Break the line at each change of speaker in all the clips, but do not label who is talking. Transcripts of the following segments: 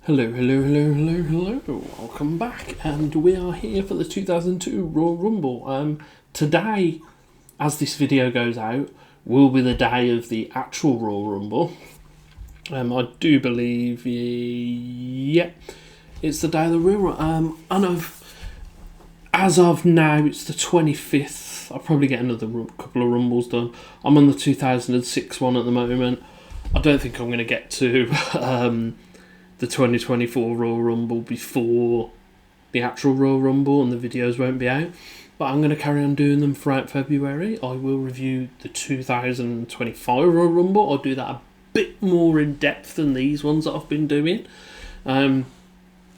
Hello. Welcome back, and we are here for the 2002 Royal Rumble. Today, as this video goes out, will be the day of the actual Royal Rumble. I do believe, yeah, it's the day of the Royal Rumble. As of now, it's the 25th. I'll probably get another couple of Rumbles done. I'm on the 2006 one at the moment. I don't think I'm going to get to the 2024 Royal Rumble before the actual Royal Rumble, and the videos won't be out. But I'm going to carry on doing them throughout February. I will review the 2025 Royal Rumble. I'll do that a bit more in depth than these ones that I've been doing. It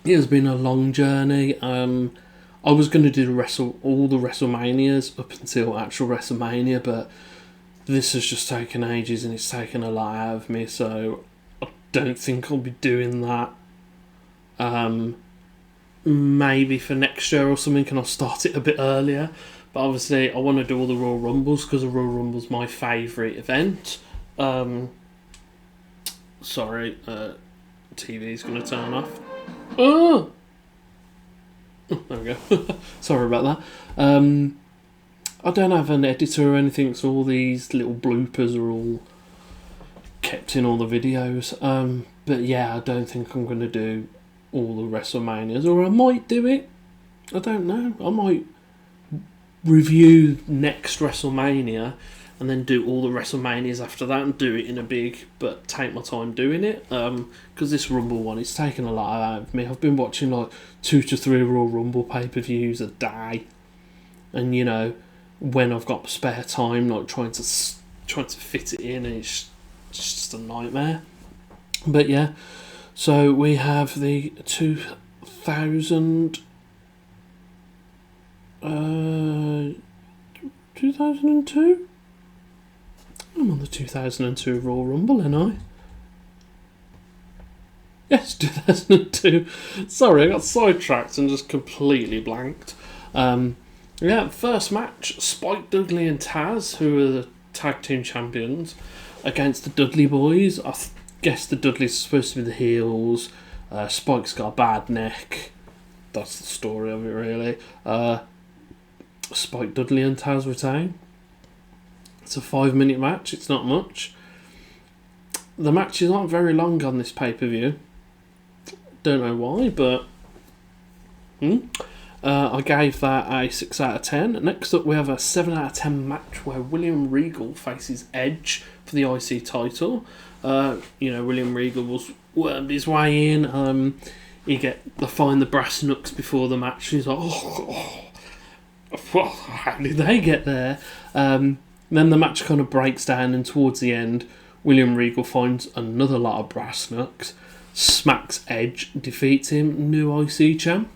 has been a long journey. I was going to do all the WrestleManias up until actual WrestleMania, but this has just taken ages and it's taken a lot out of me, so I don't think I'll be doing that. Maybe for next year or something, and I'll start it a bit earlier. But obviously, I want to do all the Royal Rumbles because the Royal Rumble's my favourite event. Sorry, TV's going to turn off. Oh, there we go. Sorry about that. I don't have an editor or anything, so all these little bloopers are all kept in all the videos. But yeah, I don't think I'm going to do all the WrestleManias, or I might do it. I don't know. I might review next WrestleMania and then do all the WrestleManias after that and do it in a big, but take my time doing it. Because this Rumble one, it's taken a lot out of me. I've been watching like 2 to 3 Royal Rumble pay-per-views a day, and you know, when I've got spare time, like trying to fit it in, and it's just a nightmare. But yeah, so we have the 2002. I'm on the 2002 Royal Rumble, ain't I? Yes, 2002. Sorry, I got sidetracked and just completely blanked. Yeah, first match, Spike Dudley and Taz, who are the tag team champions, against the Dudley Boys. I guess the Dudleys are supposed to be the heels. Spike's got a bad neck. That's the story of it, really. Spike Dudley and Taz retain. It's a 5-minute match. It's not much. The matches aren't very long on this pay-per-view. Don't know why, but I gave that a 6 out of 10. Next up, we have a 7 out of 10 match where William Regal faces Edge for the IC title. William Regal was wormed his way in. They find the brass knucks before the match. He's like, how did they get there? Then the match kind of breaks down, and towards the end, William Regal finds another lot of brass knucks, smacks Edge, defeats him, new IC champ.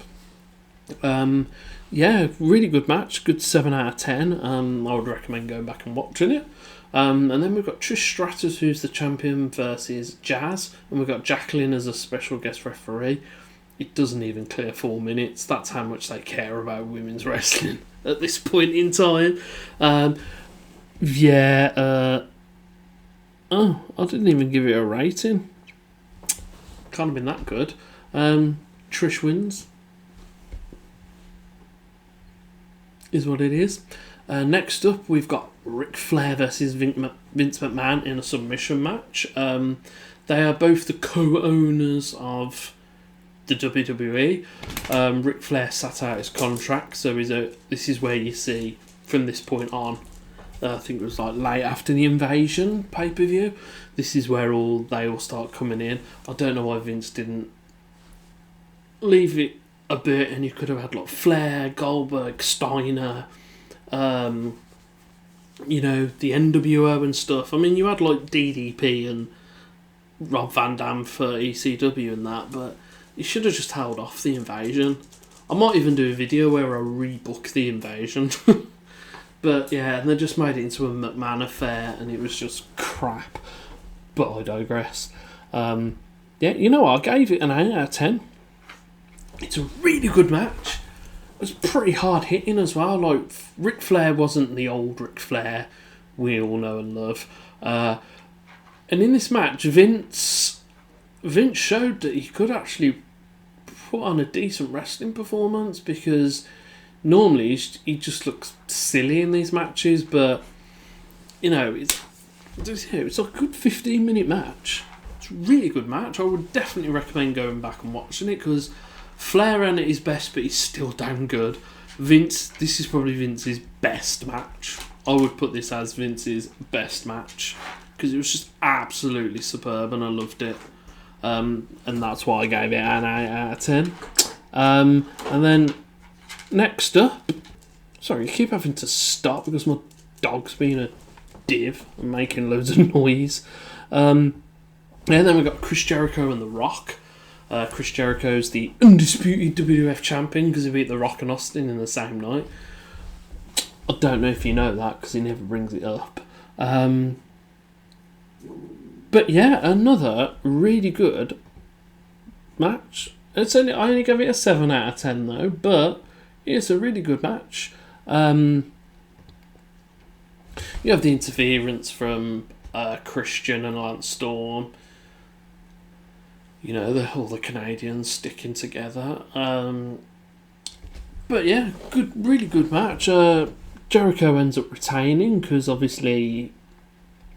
Yeah, really good match, good 7 out of 10. I would recommend going back and watching it. And then we've got Trish Stratus, who's the champion, versus Jazz, and we've got Jacqueline as a special guest referee. It doesn't even clear 4 minutes. That's how much they care about women's wrestling at this point in time. I didn't even give it a rating. Can't have been that good. Trish wins. Is what it is. Next up, we've got Ric Flair versus Vince McMahon in a submission match. They are both the co-owners of the WWE. Ric Flair sat out his contract, so this is where you see from this point on. I think it was like late after the Invasion pay-per-view. This is where they all start coming in. I don't know why Vince didn't leave it a bit, and you could have had like Flair, Goldberg, Steiner, the NWO and stuff. I mean, you had like DDP and Rob Van Dam for ECW and that, but you should have just held off the Invasion. I might even do a video where I rebook the Invasion. But yeah, and they just made it into a McMahon affair, and it was just crap. But I digress. Yeah, you know what? I gave it an 8 out of 10. It's a really good match. It was pretty hard hitting as well. Like, Ric Flair wasn't the old Ric Flair we all know and love. And in this match, Vince Vince showed that he could actually put on a decent wrestling performance, because normally he just looks silly in these matches, but it's a good 15-minute match. It's a really good match. I would definitely recommend going back and watching it, because Flair ran at his best, but he's still damn good. This is probably Vince's best match. I would put this as Vince's best match, because it was just absolutely superb and I loved it. And that's why I gave it an 8 out of 10. And then next up, sorry, you keep having to stop because my dog's being a div and making loads of noise. And then we've got Chris Jericho and The Rock. Chris Jericho's the undisputed WWF champion because he beat The Rock and Austin in the same night. I don't know if you know that because he never brings it up. But yeah, another really good match. I only gave it a 7 out of 10 though, but it's a really good match. You have the interference from Christian and Lance Storm. All the Canadians sticking together. But yeah, really good match. Jericho ends up retaining because obviously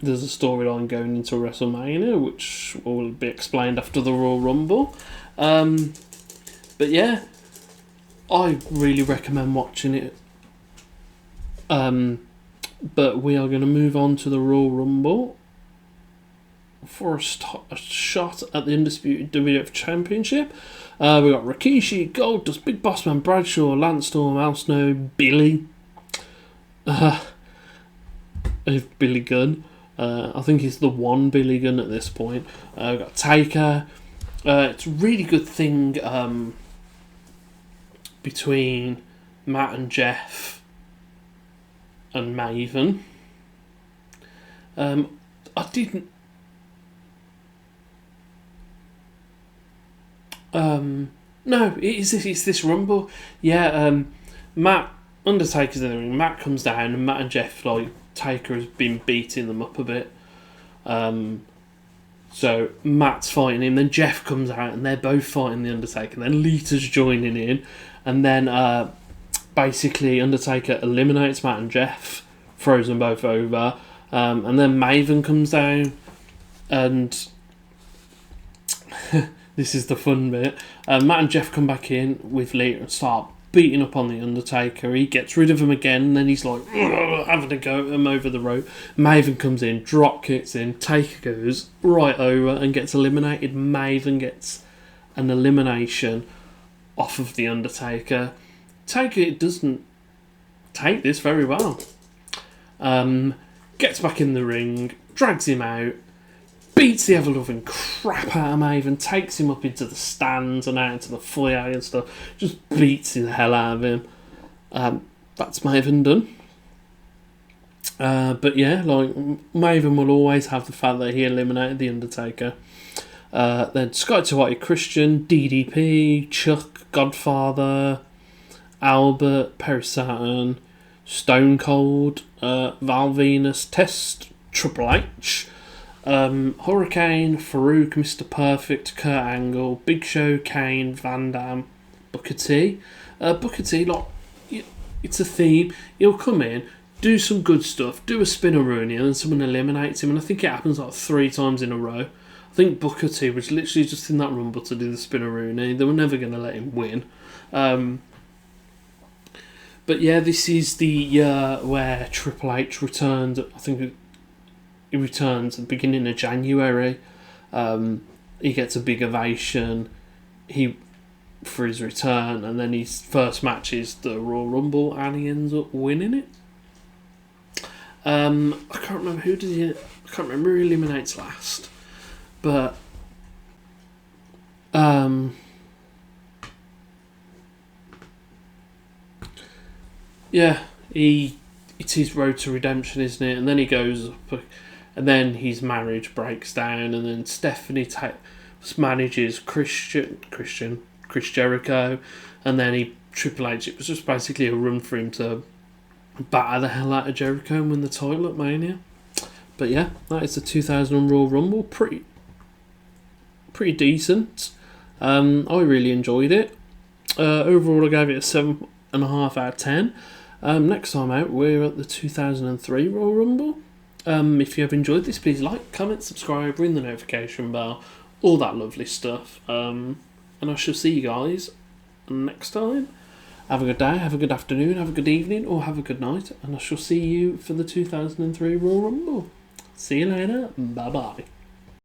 there's a storyline going into WrestleMania, which will be explained after the Royal Rumble. But yeah, I really recommend watching it. But we are going to move on to the Royal Rumble for a shot at the Undisputed WWF Championship. We got Rikishi, Goldust, Big Boss Man, Bradshaw, Lance Storm, Al Snow, Billy. Billy Gunn. I think he's the one Billy Gunn at this point. We've got Taker. It's a really good thing between Matt and Jeff and Maven. I didn't. No, it's this Rumble. Yeah, Matt, Undertaker's in the ring. Matt comes down, and Matt and Jeff, Taker has been beating them up a bit. So Matt's fighting him, then Jeff comes out, and they're both fighting the Undertaker. And then Lita's joining in, and then basically Undertaker eliminates Matt and Jeff, throws them both over, and then Maven comes down, and this is the fun bit. Matt and Jeff come back in with Lita and start beating up on the Undertaker. He gets rid of him again, and then he's like having to go him over the rope. Maven comes in, drop kicks in, Taker goes right over and gets eliminated. Maven gets an elimination off of the Undertaker. Taker doesn't take this very well. Gets back in the ring, drags him out, beats the ever-loving crap out of Maven, takes him up into the stands and out into the foyer and stuff, just beats the hell out of him. That's Maven done. But yeah, Maven will always have the fact that he eliminated the Undertaker. Then Scott White, Christian, DDP, Chuck, Godfather, Albert, Perry Saturn, Stone Cold, Val Venus, Test, Triple H, Hurricane, Farouk, Mr. Perfect, Kurt Angle, Big Show, Kane, Van Dam, Booker T. Booker T, it's a theme. He'll come in, do some good stuff, do a spinneroonie, and then someone eliminates him. And I think it happens 3 times in a row. I think Booker T was literally just in that Rumble to do the spinneroonie. They were never going to let him win. But yeah, this is the year where Triple H returned. I think he returns at the beginning of January. He gets a big ovation for his return, and then his first match is the Royal Rumble, and he ends up winning it. I can't remember who eliminates last, but yeah, it's his road to redemption, isn't it? And then he goes up, and then his marriage breaks down, and then Stephanie manages Chris Jericho, and then Triple H. It was just basically a run for him to batter the hell out of Jericho and win the title at Mania. But yeah, that is the 2000 Royal Rumble. Pretty pretty decent. I really enjoyed it. Overall, I gave it a 7.5 out of 10. Next time out, we're at the 2003 Royal Rumble. If you have enjoyed this, please like, comment, subscribe, ring the notification bell, all that lovely stuff. And I shall see you guys next time. Have a good day, have a good afternoon, have a good evening, or have a good night. And I shall see you for the 2003 Royal Rumble. See you later. Bye-bye.